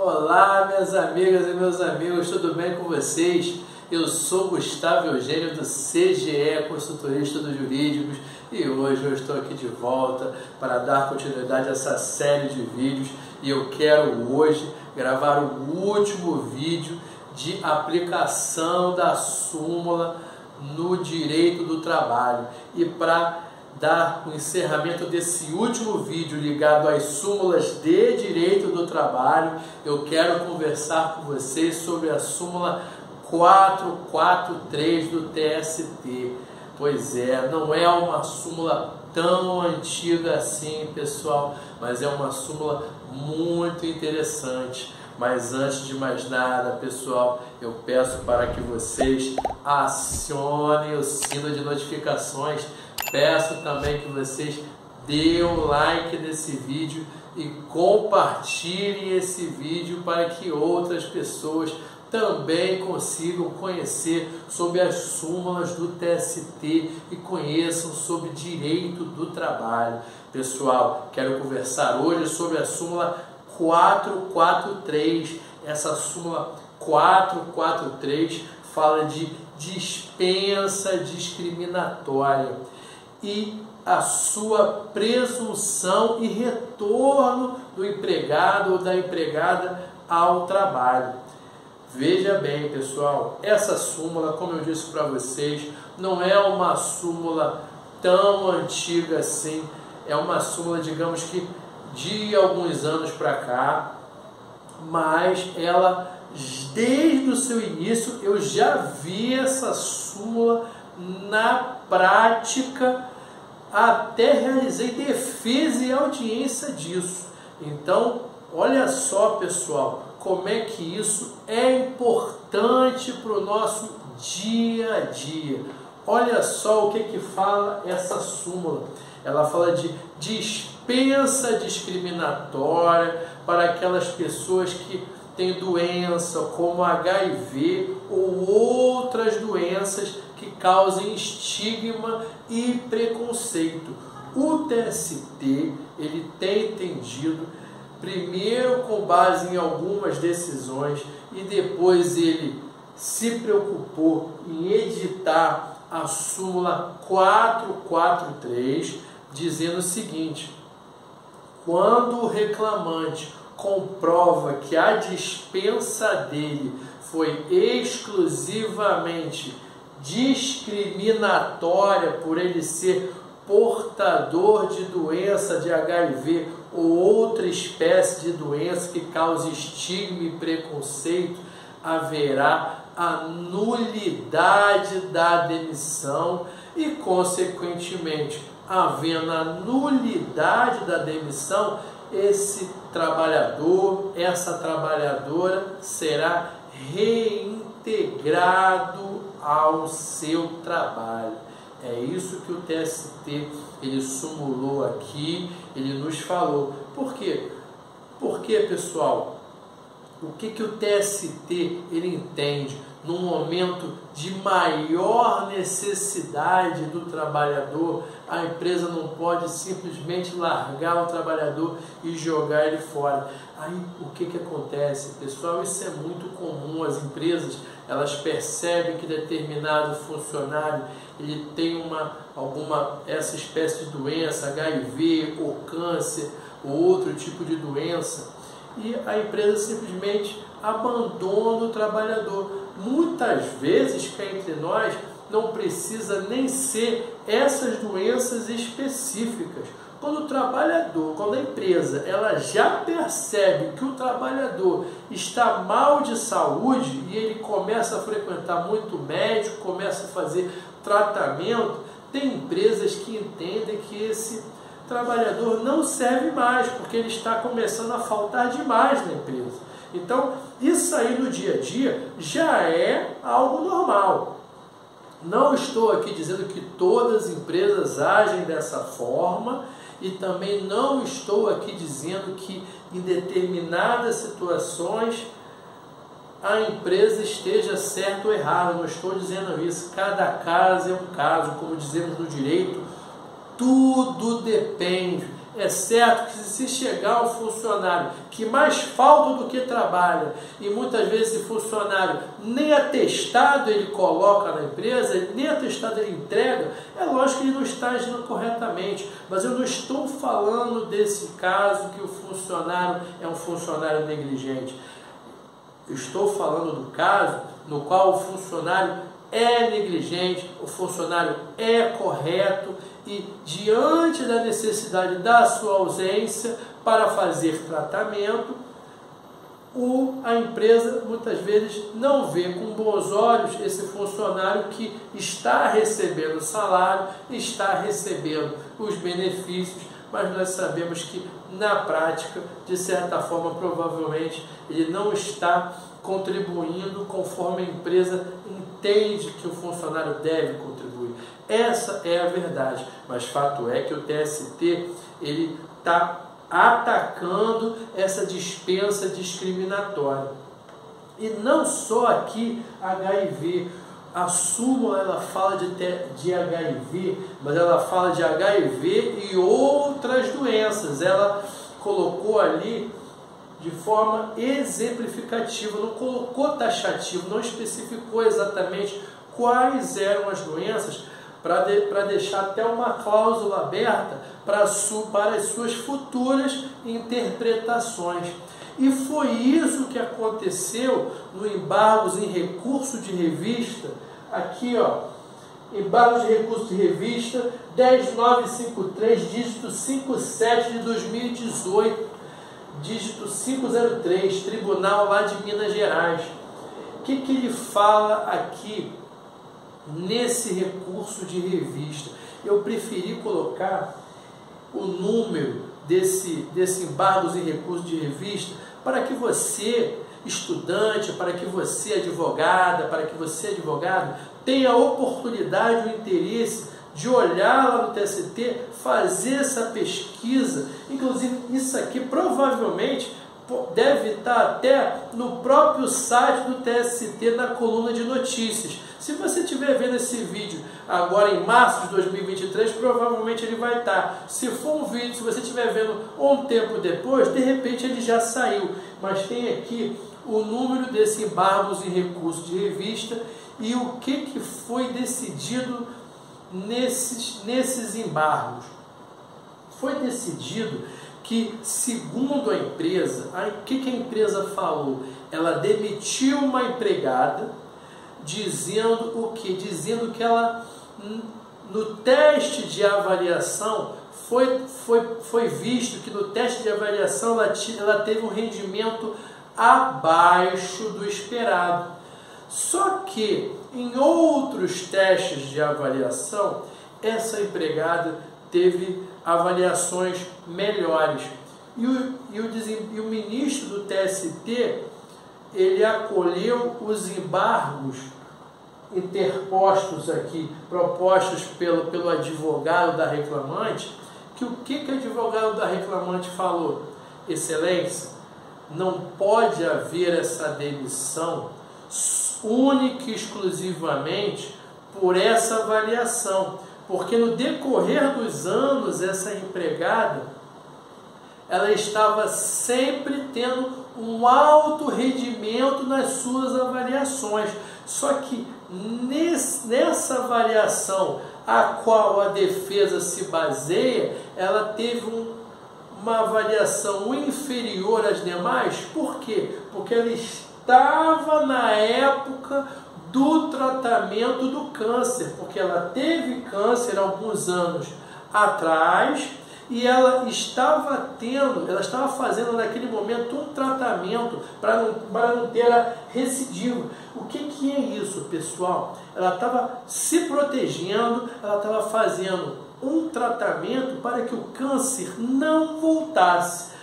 Olá, minhas amigas e meus amigos, tudo bem com vocês? Eu sou Gustavo Eugênio do CGE, consultorista dos jurídicos, e hoje eu estou aqui de volta para dar continuidade a essa série de vídeos e eu quero hoje gravar o último vídeo de aplicação da súmula no direito do trabalho. E para dar o encerramento desse último vídeo ligado às súmulas de direito do trabalho, eu quero conversar com vocês sobre a súmula 443 do TST. Pois é, não é uma súmula tão antiga assim, pessoal, mas é uma súmula muito interessante. Mas antes de mais nada, pessoal, eu peço para que vocês acionem o sino de notificações. Peço também que vocês dêem um like nesse vídeo e compartilhem esse vídeo para que outras pessoas também consigam conhecer sobre as súmulas do TST e conheçam sobre direito do trabalho. Pessoal, quero conversar hoje sobre a súmula 443. Essa súmula 443 fala de dispensa discriminatória e a sua presunção e retorno do empregado ou da empregada ao trabalho. Veja bem, pessoal, essa súmula, como eu disse para vocês, não é uma súmula tão antiga assim, é uma súmula, digamos que de alguns anos para cá, mas ela, desde o seu início, eu já vi essa súmula na prática, até realizei defesa e audiência disso. Então, olha só, pessoal, como é que isso é importante para o nosso dia a dia. Olha só o que fala essa súmula. Ela fala de dispensa discriminatória para aquelas pessoas que têm doença como HIV ou outras doenças que causem estigma e preconceito. O TST ele tem entendido, primeiro com base em algumas decisões, e depois ele se preocupou em editar a súmula 443, dizendo o seguinte: quando o reclamante comprova que a dispensa dele foi exclusivamente discriminatória por ele ser portador de doença de HIV ou outra espécie de doença que cause estigma e preconceito, haverá a nulidade da demissão e, consequentemente, havendo a nulidade da demissão, esse trabalhador, essa trabalhadora será reintegrado ao seu trabalho. É isso que o TST ele sumulou aqui, ele nos falou. Por quê? Porque, pessoal, o que o TST ele entende num momento de maior necessidade do trabalhador? A empresa não pode simplesmente largar o trabalhador e jogar ele fora. Aí o que acontece, pessoal? Isso é muito comum. As empresas elas percebem que determinado funcionário ele tem essa espécie de doença, HIV ou câncer ou outro tipo de doença, e a empresa simplesmente abandona o trabalhador. Muitas vezes, cá entre nós, não precisa nem ser essas doenças específicas. Quando a empresa ela já percebe que o trabalhador está mal de saúde e ele começa a frequentar muito médico, começa a fazer tratamento, tem empresas que entendem que esse trabalhador não serve mais, porque ele está começando a faltar demais na empresa. Então, isso aí no dia a dia já é algo normal. Não estou aqui dizendo que todas as empresas agem dessa forma e também não estou aqui dizendo que em determinadas situações a empresa esteja certa ou errada. Não estou dizendo isso. Cada caso é um caso, como dizemos no direito, tudo depende. É certo que se chegar um funcionário que mais falta do que trabalha, e muitas vezes esse funcionário nem atestado ele coloca na empresa, nem atestado ele entrega, é lógico que ele não está agindo corretamente. Mas eu não estou falando desse caso que o funcionário é um funcionário negligente. Eu estou falando do caso no qual o funcionário é negligente, o funcionário é correto e, diante da necessidade da sua ausência para fazer tratamento, a empresa muitas vezes não vê com bons olhos esse funcionário que está recebendo salário, está recebendo os benefícios, mas nós sabemos que na prática, de certa forma, provavelmente ele não está contribuindo conforme a empresa entende que o funcionário deve contribuir. Essa é a verdade, mas fato é que o TST ele está atacando essa dispensa discriminatória. E não só aqui HIV, a súmula ela fala de HIV, mas ela fala de HIV e outras doenças. Ela colocou ali de forma exemplificativa, não colocou taxativo, não especificou exatamente quais eram as doenças, para deixar até uma cláusula aberta para as suas futuras interpretações. E foi isso que aconteceu no embargos em recurso de revista, aqui ó, embargos de recurso de revista 10953, dígito 57 de 2018, dígito 503, tribunal lá de Minas Gerais. O que ele fala aqui nesse recurso de revista? Eu preferi colocar o número desse embargos em recurso de revista para que você, estudante, para que você, advogada, para que você, advogado, tenha a oportunidade, o interesse de olhar lá no TST, fazer essa pesquisa. Inclusive, isso aqui provavelmente deve estar até no próprio site do TST, na coluna de notícias. Se você estiver vendo esse vídeo agora em março de 2023, provavelmente ele vai estar. Se for um vídeo, se você estiver vendo um tempo depois, de repente ele já saiu. Mas tem aqui o número desses embargos em recurso de revista e o que foi decidido nesses embargos. Foi decidido que, segundo a empresa, o que a empresa falou? Ela demitiu uma empregada, dizendo o quê? Dizendo que ela, no teste de avaliação, foi visto que no teste de avaliação ela teve um rendimento abaixo do esperado. Só que em outros testes de avaliação, essa empregada teve avaliações melhores. E o ministro do TST, ele acolheu os embargos interpostos aqui, propostos pelo advogado da reclamante, que o que o advogado da reclamante falou? Excelência, não pode haver essa demissão única e exclusivamente por essa avaliação, porque no decorrer dos anos essa empregada ela estava sempre tendo um alto rendimento nas suas avaliações. Só que nessa avaliação a qual a defesa se baseia, ela teve uma avaliação inferior às demais. Por quê? Porque ela estava na época do tratamento do câncer, porque ela teve câncer há alguns anos atrás e ela estava fazendo naquele momento um tratamento para não ter a recidiva. O que é isso, pessoal? Ela estava se protegendo, ela estava fazendo um tratamento para que o câncer não voltasse.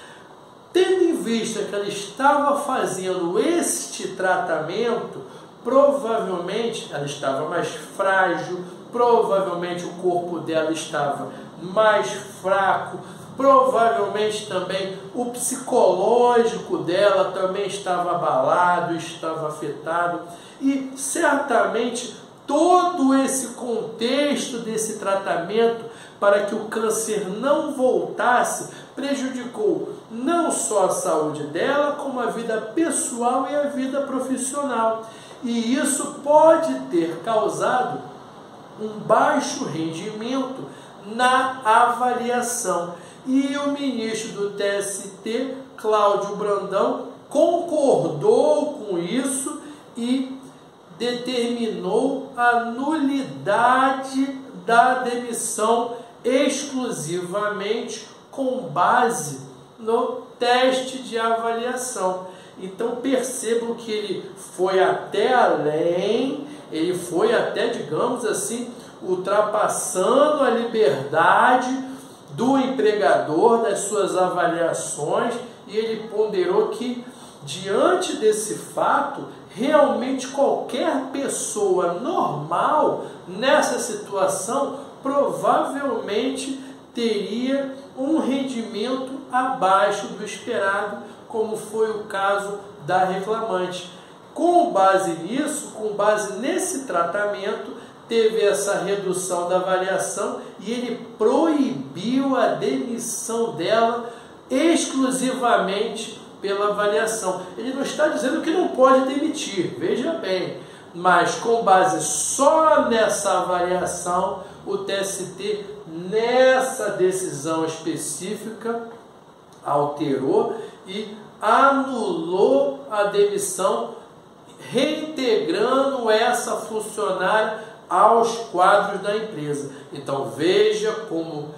Tendo em vista que ela estava fazendo este tratamento, provavelmente ela estava mais frágil, provavelmente o corpo dela estava mais fraco, provavelmente também o psicológico dela também estava abalado, estava afetado, e certamente todo esse contexto desse tratamento para que o câncer não voltasse, prejudicou não só a saúde dela, como a vida pessoal e a vida profissional. E isso pode ter causado um baixo rendimento na avaliação. E o ministro do TST, Cláudio Brandão, concordou com isso e determinou a nulidade da demissão exclusivamente com base no teste de avaliação. Então percebam que ele foi até além, ele foi até, digamos assim, ultrapassando a liberdade do empregador, das suas avaliações, e ele ponderou que, diante desse fato, realmente qualquer pessoa normal nessa situação provavelmente teria um rendimento abaixo do esperado, como foi o caso da reclamante. Com base nisso, com base nesse tratamento, teve essa redução da avaliação e ele proibiu a demissão dela exclusivamente pela avaliação. Ele não está dizendo que não pode demitir, veja bem, mas com base só nessa avaliação, o TST, nessa decisão específica, alterou e anulou a demissão, reintegrando essa funcionária aos quadros da empresa. Então veja como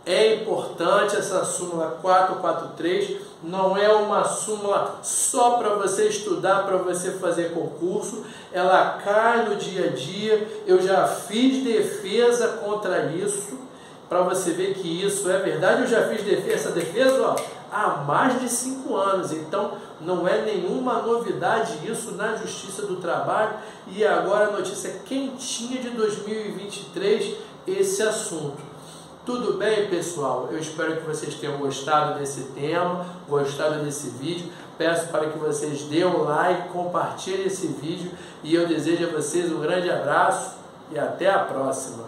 é importante essa súmula 443, não é uma súmula só para você estudar, para você fazer concurso, ela cai no dia a dia. Eu já fiz defesa contra isso, para você ver que isso é verdade. Eu já fiz essa defesa há mais de 5 anos, então não é nenhuma novidade isso na Justiça do Trabalho, e agora a notícia quentinha de 2023, esse assunto. Tudo bem, pessoal? Eu espero que vocês tenham gostado desse tema, gostado desse vídeo. Peço para que vocês dêem um like, compartilhem esse vídeo, e eu desejo a vocês um grande abraço e até a próxima.